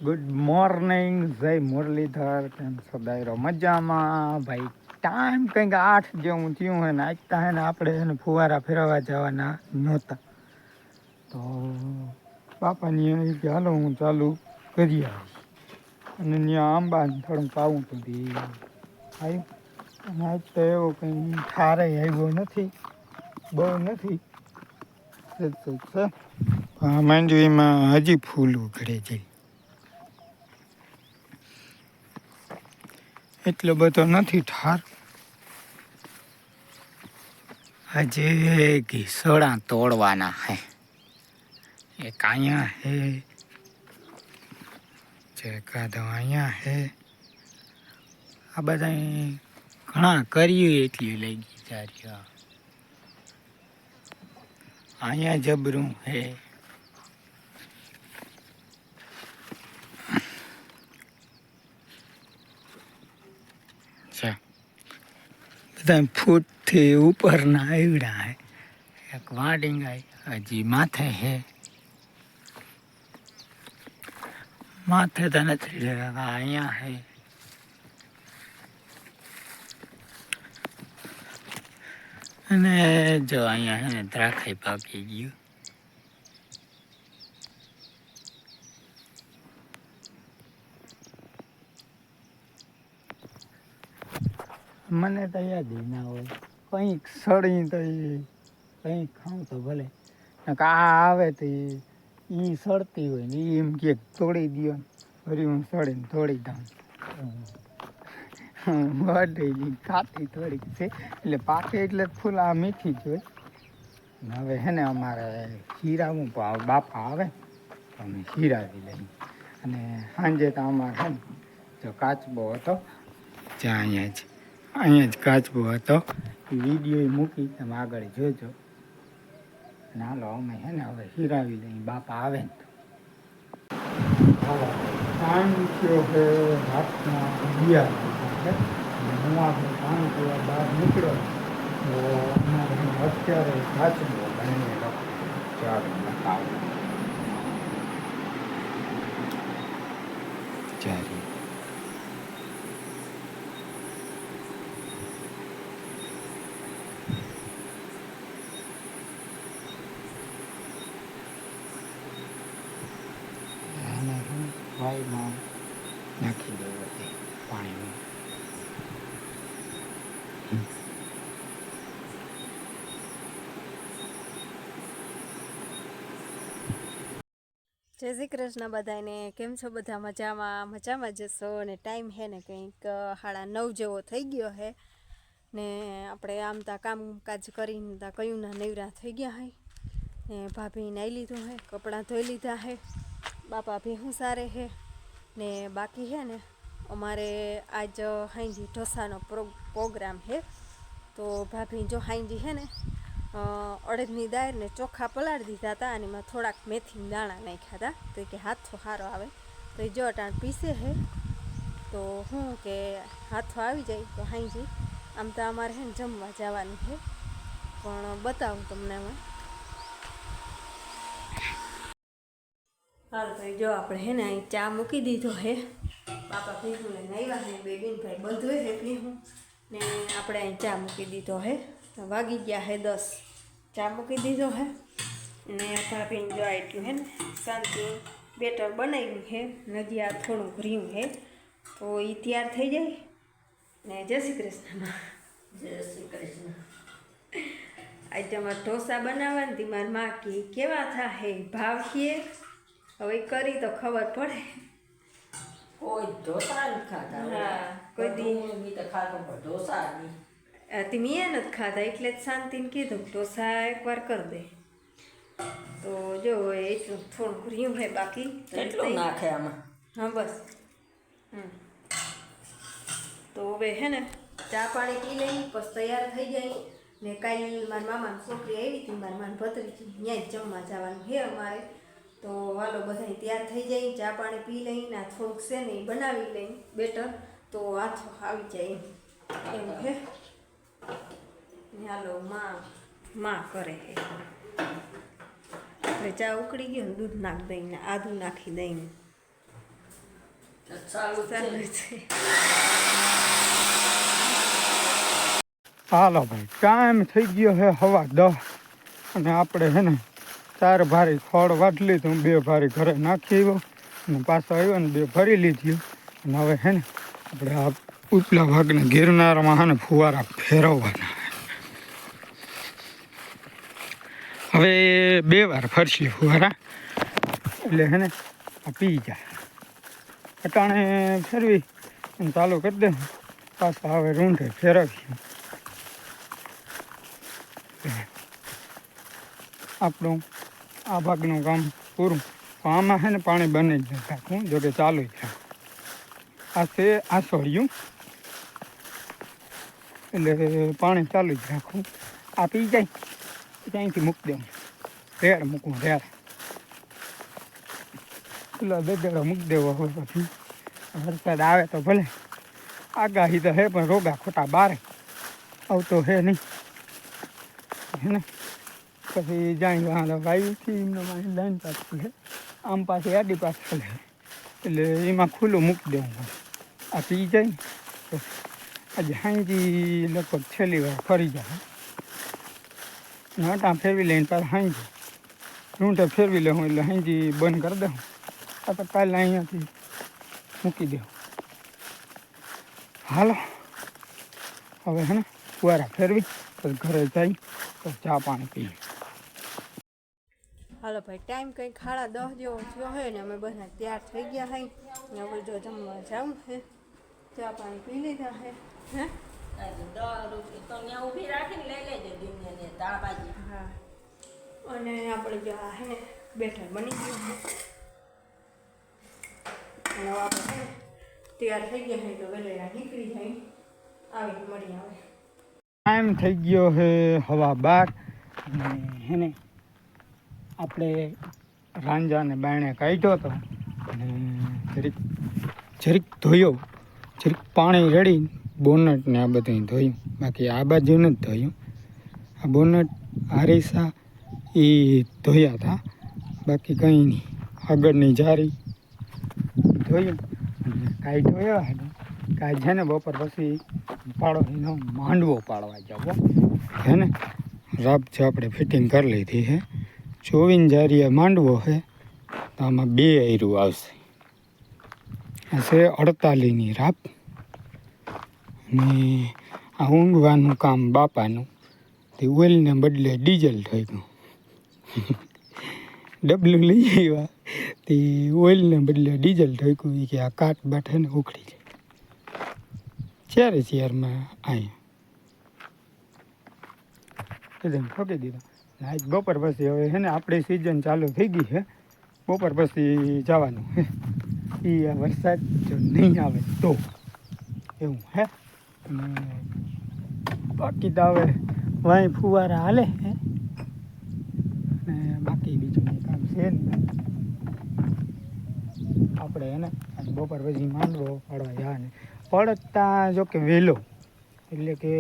Good morning, જય મુરલીધર. કેમ છો દાયરો? મજામાં ભાઈ. ટાઈમ કંઈક 8 જેવું થયું હોય ને આજતા હે ને આપણે એને ફુવારા ફેરવવા જવાના નહોતા તો બાપાની એ કે હાલો હું ચાલુ કરી આવી અને ત્યાં આંબા થોડુંક આવું સુધી આવ્યું. અને આજ તો એવો કંઈ ઠારે આવ્યો નથી, બહુ નથી છે. માંડવીમાં હજી ફૂલ ઉઘડે છે, એટલો બધો નથી ઠાર. હજી ઘીસોડા તોડવાના હે, એક અહીંયા હે, એકાદો અહીંયા હે. આ બધા ઘણા કર્યું એટલી લઈ ગઈ ચાર્યો. અહીંયા જબરું હે. બધા ફૂટથી ઉપરના આવડા હે. એક વાડીંગાય હજી માથે હે, માથે તો નથી. અહીંયા હે અને જો અહીંયા હે ને દ્રાક્ષ પાકી ગયું. મને તો યાદ ના હોય કંઈક સડી તો કંઈક ખાઉં તો ભલે. આ આવે તો એ સડતી હોય ને એમ કે તોડી દો, ફરી હું સડીને તોડી દઉં. બટેલી ખાતી થોડીક છે એટલે પાકે એટલે ફૂલ આ મીઠી જ હોય. હવે હે ને અમારે શીરાવું બાપા આવે તો અમે શીરાવી લઈએ. અને સાંજે તો અમારે હે ને જો કાચબો હતો જ્યાં અહીંયા જ કાચબો હતો, એ વિડીયો મૂકી તમે આગળ જોજો. અને હાલો અમે હે ને હવે શીરાવી લઈએ, બાપા આવે ને તો. ટાઈમ થયો છે રાતના 11. હું આપણે પાણી પીવા બહાર નીકળ્યો તો અમારે અત્યારે કાચબો બનેલો ચાલો બતાવું. ચાલો વાયમાં નાખી દેવું પાણીમાં. જય શ્રી કૃષ્ણ બધાને. કેમ છો બધા? મજામાં મજામાં જશો. અને ટાઈમ હે ને કંઈક 9:30 જેવો થઈ ગયો હે ને આપણે આમ તા કામકાજ કરીને તા કયું ના નેવરા થઈ ગયા હે ને ભાભી નાહી લીધું હે, કપડાં ધોઈ લીધા હે, બાપા ભેહું સારે હે ને બાકી હે ને અમારે આજ હાંજી ઢોસાનો પ્રોગ્રામ હે. તો ભાભી જો હાંજી હે ને અડદની દાળ ને ચોખા પલાળી દીધા હતા અને એમાં થોડાક મેથીના દાણા નાખ્યા હતા તો કે હાથો સારો આવે. તો એ જો અટાણ પીસે હે તો હું કે હાથો આવી જાય તો હાંજી આમ તો અમારે હે ને જમવા જવાનું છે, પણ બતાવું તમને અમે. હાલ ભાઈ જો આપણે હે ને અહીં ચા મૂકી દીધો હે, બાપા ભીહું લઈને આવ્યા હે, બે બેનભાઈ બધું હે ભીહું ને આપણે અહીં ચા મૂકી દીધો હે. વાગી ગયા હે 10. ચા મૂકી દીધો હે ને ભાભીને જો આટલું હે ને શાંતિ બેટર બનાવ્યું હે. નજી આ થોડુંક રહ્યું હે તો એ તૈયાર થઈ જાય ને. જય શ્રી કૃષ્ણ. જય શ્રી કૃષ્ણ. આજે તમારે ઢોસા બનાવવાની મારી માં કેવા થા હે ભાવ છીએ હવે કરી તો ખબર પડે. કોઈ ઢોસા નથી ખાતા. હા કોઈ દી મી તો ખાતો પણ ઢોસા નહીં. તે મેં નથી ખાતા એટલે જ શાંતિને કીધું ઢોસા એકવાર કરી દે. તો જો એટલું થોડુંક રહ્યું હે બાકી. કેટલું નાખે આમાં? હા બસ. તો હવે હે ને ચા પાણી પી લઈ પછી તૈયાર થઈ જાય ને. કાલે મારા મામાની છોકરી આવી હતી, મારા માન ભત્રીજી, ત્યાં જ જમવા જવાનું છે અમારે. તો હાલો બધા તૈયાર થઈ જાય, ચા પાણી પી લઈને આ થોડુંક છે ને બનાવી લઈ બેટર તો હાથો આવી જાય એવું હે. હાલો માં કરે હે. આપણે ચા ઉકળી ગયો ને દૂધ નાખી દઈને આદું નાખી દઈને ચાલુ ચાલુ છે છે. હાલો ભાઈ ટાઈમ થઈ ગયો છે 10:15 અને આપણે છે ને 4 ભારી ખોળ વાટલી લીધું, 2 ભારી ઘરે નાખી આવ્યો અને પાછો આવ્યો ને 2 ભરી લીધી. અને હવે છે ને આપણે આ ઉપલા ભાગના ગિરનારમાં છે ને ફુવારા ફેરવવાના. હવે 2 વાર ફરશે ફુવારા એટલે છે ને આ પી જાય. અટાણે ફેરવી અને ચાલુ કરી દે, પાછા હવે રૂંઢે ફેરવીએ. આપણું આ ભાગનું કામ પૂરું. તો આમાં છે ને પાણી બને જ નથી રાખવું, જોકે ચાલુ જ છે. આ છે આસોડિયું એટલે પાણી ચાલુ જ રાખવું. આ પી જાય ત્યાંથી મૂકી દેવું, રેડ મૂકવું, રેડ પેલા દગડો મૂકી દેવો. હવે પછી વરસાદ આવે તો ભલે, આગાહી તો હે પણ રોગા ખોટા બારે આવતો હે નહીં હે ને. પછી જાય હાલ વાયુથી એમને લાઈન પાછું છે, આમ પાછી આડી પાછળ છે એટલે એમાં ખુલ્લું મૂકી દેવું પડે. આ પી જાય તો આજે હાંજી લગભગ છેલ્લી વાર ફરી જાય. નાટા ફેરવી લઈને પાછા હાંજી રૂંઢે ફેરવી લઉં એટલે હાંજી બંધ કરી દઉં. આ તો કાલે અહીંયાથી મૂકી દઉં. હાલો હવે હે ને ફુવારા ફેરવી પછી ઘરે જઈ તો ચા પાણી પીએ. હાલો ભાઈ ટાઈમ કંઈક 10:30 જેવો થયો હોય ને અમે બધા તૈયાર થઈ ગયા હોય ને હવે જો જમવા જાઉં છે. ચા પાણી પી લીધા છે. હે 10 રૂપિયા તો ત્યાં ઊભી રાખીને લઈ લેજો દુનિયાને દાળભાજી. હા, અને આપણે જો આ હે ને બેટર બની ગયું છે અને હવે આપણે હે ને તૈયાર થઈ ગયા હોય તો વેલેરા નીકળી જાય. આવી મળી આવે. ટાઈમ થઈ ગયો છે 12:15 અને હે ને આપણે રાંજાને બાયણે કાઢ્યો હતો અને જરીક ધોયો, જરીક પાણી રેડી બોનટને આ બધું ધોયું. બાકી આ બાજુ નથી ધોયું. આ બોનટ આરીસા એ ધોયા હતા, બાકી કંઈ નહીં. આગળની જારી ધોયું અને કાઢ્યો એવા હતા કાંઈ છે ને બપોર પછી પાડો એનો માંડવો પાડવા જાવ હે ને. રાબ જે આપણે ફિટિંગ કરી લીધી છે 24 જારીએ માંડવો છે તો આમાં 2 આયરું આવશે. આ છે 48ની રાપ. અને આ ઊંઘવાનું કામ બાપાનું તે ઓઇલને બદલે ડીઝલ થઈ ગયું. ડબલું લઈ આવ્યા તે ઓઇલને બદલે ડીઝલ થઈ ગયું. એ કે આ કાટ બાટ ને ઉખડી જાય ચેરમાં અહીંયા એકદમ ઠોકી દીધો. આજ બપોર પછી હવે છે ને આપણી સિઝન ચાલુ થઈ ગઈ છે. બપોર પછી જવાનું હે. એ વરસાદ જો નહીં આવે તો એવું હે. અને બાકી તો હવે વાંય ફુવારા હાલે હે ને બાકી બીજું કંઈ કામ છે ને. આપણે એને બપોર પછી માંડવો પાડવા જવાને પડતા જો કે વહેલો એટલે કે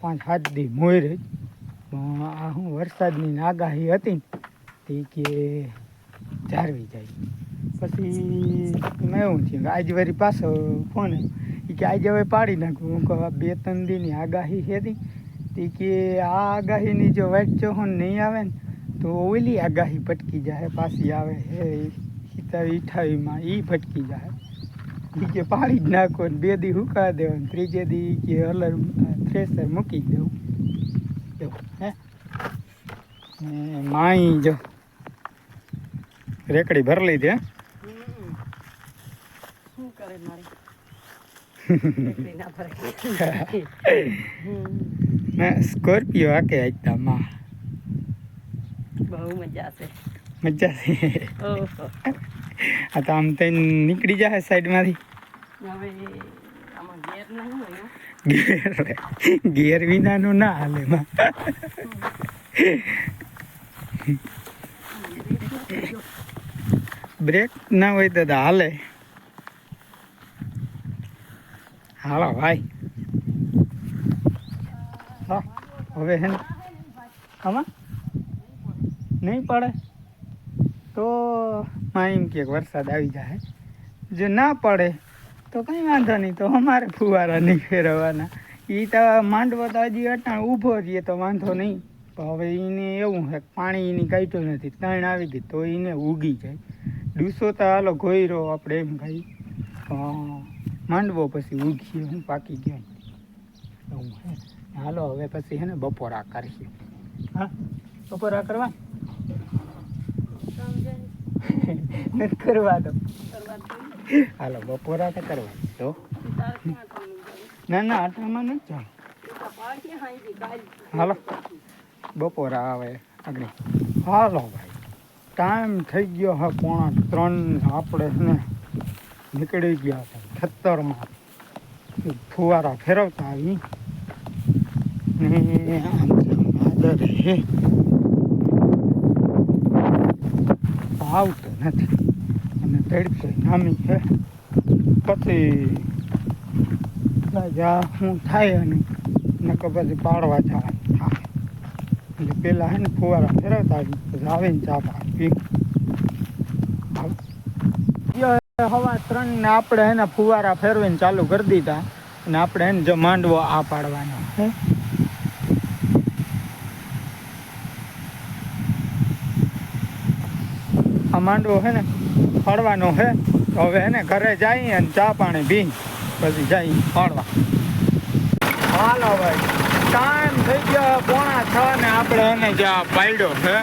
5-7 દી મોર જ. આ હું વરસાદની આગાહી હતી તે કે જાળવી જાય. પછી મેં એવું થયું કે આજે વળી પાછો ફોન આવ્યો કે આજે હવે પાડી નાખું. હું કહું 2-3 દીની આગાહી હતી તે કે આ આગાહીની જો વાટ જો નહીં આવે ને તો ઓલી આગાહી ભટકી જાય પાછી આવે હે 27-28માં એ ભટકી જાય. એ કે પાડી જ નાખો ને 2 દી હુકા દેવાનું, 3જે દી કે હલર થ્રેસર મૂકી દેવું એવું હે. ને માઈ જો રેકડી ભરી લીધી હે. શું કરે મારી મેં સ્કોર્પિયો હાકે આજ માં બહુ મજા છે. મજા છે. ઓહો આ તો આમ તો નીકળી જાય સાઈડમાંથી. હવે આમાં ગેર નહીં હોય. ગેર વિનાનું ના હાલે એમાં. બ્રેક ના હોય તો હાલે. હાલો ભાઈ. હા હવે હે ને આમાં નહીં પડે તો માં એમ કે વરસાદ આવી જાય જો ના પડે તો કંઈ વાંધો નહીં, તો અમારે ફુવારા નહીં ફેરવવાના. એ તો માંડવો તો હજી અટાણ ઊભો રહીએ તો વાંધો નહીં. તો હવે એને એવું છે પાણી એની કાઢ્યું નથી, ત્રણ આવી ગઈ તો એને ઉગી જાય. ડૂસો તો હાલો ઘોયરો આપણે એમ કહી માંડવો પછી ઉગીએ હું પાકી ગયો એવું છે. હાલો હવે પછી છે ને બપોરા કરીએ. હા બપોરા કરવા નથી કરવા દો. હાલો બપોરા તો કરવા તો ના આટામાં નથી ચાલો. હાલો બપોરા આવે આગળ. હાલો ભાઈ ટાઈમ થઈ ગયો હા 2:45. આપણે ને નીકળી ગયા છે ખેતરમાં ફુવારા ફેરવતા આવી ને આદર હે આવતો નથી અને તડકો નામી છે. પછી જા શું થાય અને નકર પછી પાડવા જવાનું થાય. એટલે પેલા હે ને ફુવારા ફેરવતા આવી પછી આવીને ચા પાડી હવા 3 ને આપણે એને ફુવારા ફેરવીને ચાલુ કરી દીધા અને આપણે એને જો માંડવો આ પાડવાનો હે. આ માંડવો છે ને પાડવાનો છે. તો હવે એને ઘરે જઈએ અને ચા પાણી પી પછી જઈએ પાડવા. હાલો ભાઈ ટાઈમ થઈ ગયો 5:45 ને આપણે એને જ્યાં પાડ્યો છે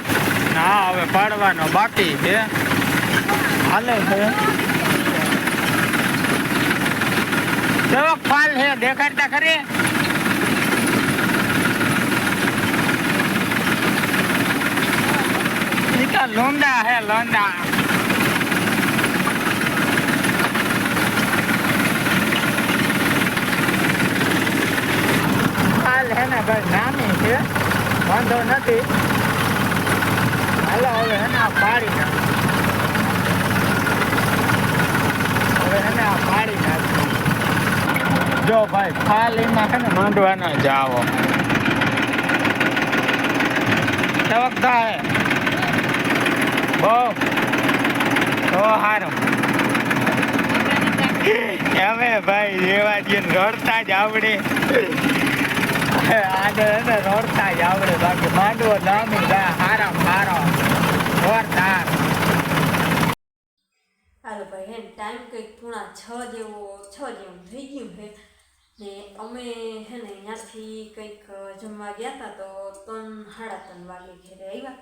ને આ હવે પાડવાનો બાકી છે. હાલે છે ફાલ હે દેખાડતા ખરી. લોંડા હે લોંડા. ફાલ હે ને ભાઈ નાની છે વાંધો નથી. હાલો હવે એને આ પાડી નાખ. હવે એને આ પાડી નાખ. જો ભાઈ ફાલીમાં છે ને માંડવાનો જાવો ચવકતા હે બહુ તો સારું. અમે ભાઈ જેવા જે રડતા જ આવડે આજે એને રડતા જ આવડે. બાકી માંડવો નામી જાય હારા મારો જોરદાર. હાલો ભાઈ હે ટાઈમ કંઈક 5:45 જેવું થઈ ગયું છે ને અમે હે ને ત્યાંથી કંઈક જમવા ગયા હતા તો 3-3:30 વાગે ઘરે આવ્યા.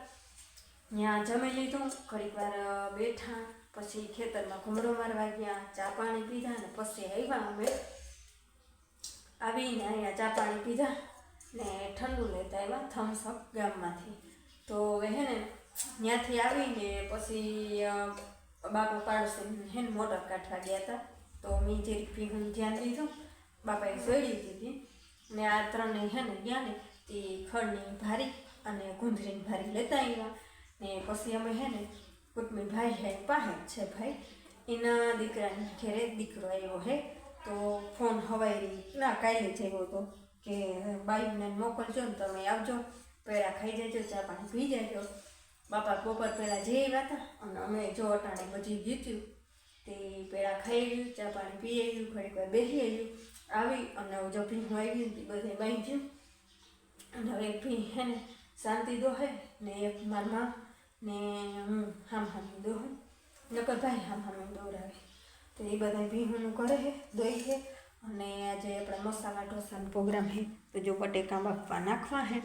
ત્યાં જમી લીધું, ઘડીક વાર બેઠા, પછી ખેતરમાં ઘૂમરો મારવા ગયા, ચા પાણી પીધા ને પછી આવ્યા. અમે આવીને અહીંયા ચા પાણી પીધા ને ઠંડુ લેતા આવ્યા થમ્સઅપ ગામમાંથી. તો હવે હે ને ત્યાંથી આવીને પછી બાપા પાડોશી હે ને મોટર કાઢવા ગયા હતા તો મેં જે પીવું ધ્યાન દીધું. બાપાએ સોડી દીધી ને આ ત્રણેય હે ને ગયા ને તે ખડની ભારી અને ગુંદરીની ભારી લેતા આવ્યા. ને પછી અમે હે ને કુટુંબી ભાઈ હે પાસે છે ભાઈ એના દીકરાની ઘેરે દીકરો આવ્યો હે તો ફોન હવાઈ ના કાલે જ આવ્યો હતો કે બાયુને મોકલજો ને તમે આવજો, પેલા ખાઈ જજો, ચા પાણી પી જજો. બાપા બપોર પહેલાં જઈ આવ્યા હતા અને અમે જો અટાણે બધી જીત્યું તે પેલા ખાઈ આવ્યું, ચા પાણી પી આવ્યું, ઘડીક વાર બેસી આવ્યું, આવી અને જો ભીનું આવ્યું તે બધે બાંધ્યું. અને હવે ભી હે ને શાંતિ દોહે ને એક મારમાં ને હું હામી દોહું નકર ભાઈ હામી દોરાવે તો એ બધા ભીહુંનું કરે છે દોઈ છે. અને આજે આપણે મસાલા ઢોસાનો પ્રોગ્રામ છે તો જો બટેકા બાફવા નાખવા છે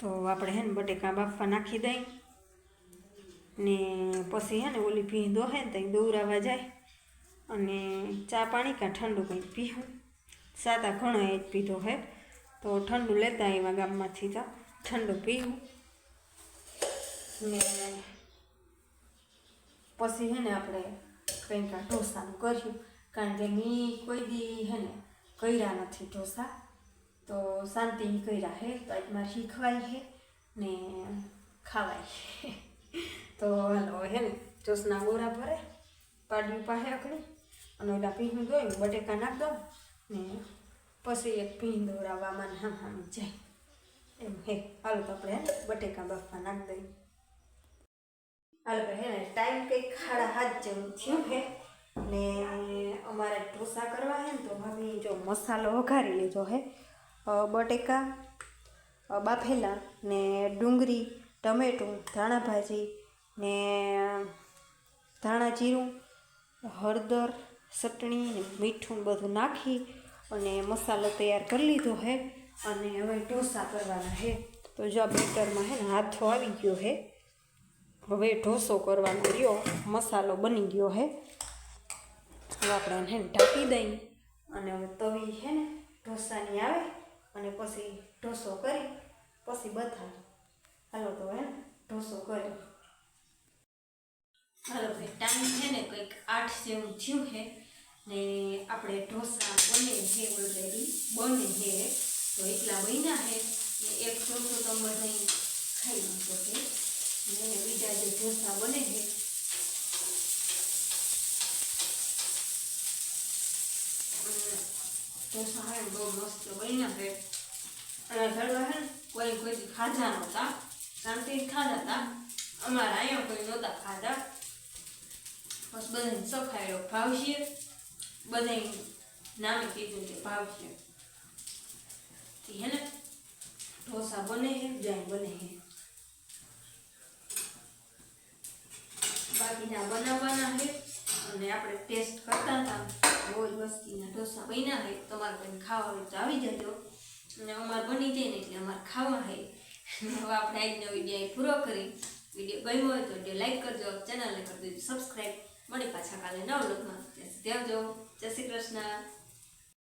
તો આપણે હે ને બટેકા બાફવા નાખી દઈ ને પછી હે ને ઓલી ભી દોહે ને ત્યાં દોરાવા જાય અને ચા પાણી કાં ઠંડુ કંઈક પીવું. સાદા ઘણો એ જ પીધો હે તો ઠંડુ લેતા આવ્યા ગામમાંથી તો ઠંડુ પીવું ને પછી હે ને આપણે કંઈક ઢોસાનું કર્યું કારણ કે મેં કોઈ દી હે ને કર્યા નથી ઢોસા તો શાંતિથી કર્યા હે તો આજ મારે શીખવાય છે ને ખાવાય છે. તો હાલો હે ને ઢોસના ગોરા ભરે પાડ્યું પાસે અકડી અને ઓલા ભીનું દોયું બટેકા નાખ દો ને પછી એક ભીન દોરાવામાં હામી જાય એમ હે. હાલો તો આપણે બટેકા બાફવા નાખી દઈએ. હાલો ભાઈ હે ને ટાઈમ કંઈક 7:30 જેવું થયું હે ને અમારે ઢોસા કરવા હે ને તો ભાભી જો મસાલો વઘારી લીધો હે બટેકા બાફેલા ને ડુંગળી ટમેટું ધાણા ભાજી ને ધાણા જીરું હળદર ચટણી ને મીઠું ને બધું નાખી અને મસાલો તૈયાર કરી લીધો હે અને હવે ઢોસા કરવાના હે તો જો બેટરમાં હે ને હાથો આવી ગયો હે હવે ઢોસો કરવાનો રહ્યો મસાલો બની ગયો હે હવે આપણે હે ને ઢાંકી દઈએ અને હવે તવી હે ને ઢોસાની આવે અને પછી ઢોસો કરી પછી બધા હાલો તો હે ને ઢોસો કરી હાલો ભાઈ ટાઈમ છે ને કંઈક 8 જેવું થયું છે ને આપણે ઢોસા બને છે ઓલરેડી બને છે તો એટલા બન્યા છે ને એક ઢોસો તો બધા ખાઈ લીધો છે ને બીજા જે ઢોસા બને છે ઢોસા હે બહુ મસ્ત બન્યા છે અને ઘરમાં હે કોઈ ખાધા નહોતા શાંતિથી ખાધા હતા અમારા અહીંયા કોઈ નહોતા ખાધા બસ બધાને સખાયો ભાવશે બધાય નામે કીધું કે ભાવશે હે ને ઢોસા બને છે જાય બને છે બાકીના બનાવવાના છે અને આપણે ટેસ્ટ કરતા હતા રોજ વસ્તીના ઢોસા બન્યા છે તમારે કોઈ ખાવા હોય તો આવી જજો અને અમારે બની જાય ને એટલે અમારે ખાવા છે હવે આપણે આજનો વિડીયો પૂરો કરી વિડીયો ગમ્યો હોય તો વિડીયો લાઈક કરજો ચેનલને કરી દેજો સબસ્ક્રાઈબ મળી પાછા કાલે નવા વ્લોગમાં ત્યાં સુધી આવજો જય શ્રી કૃષ્ણ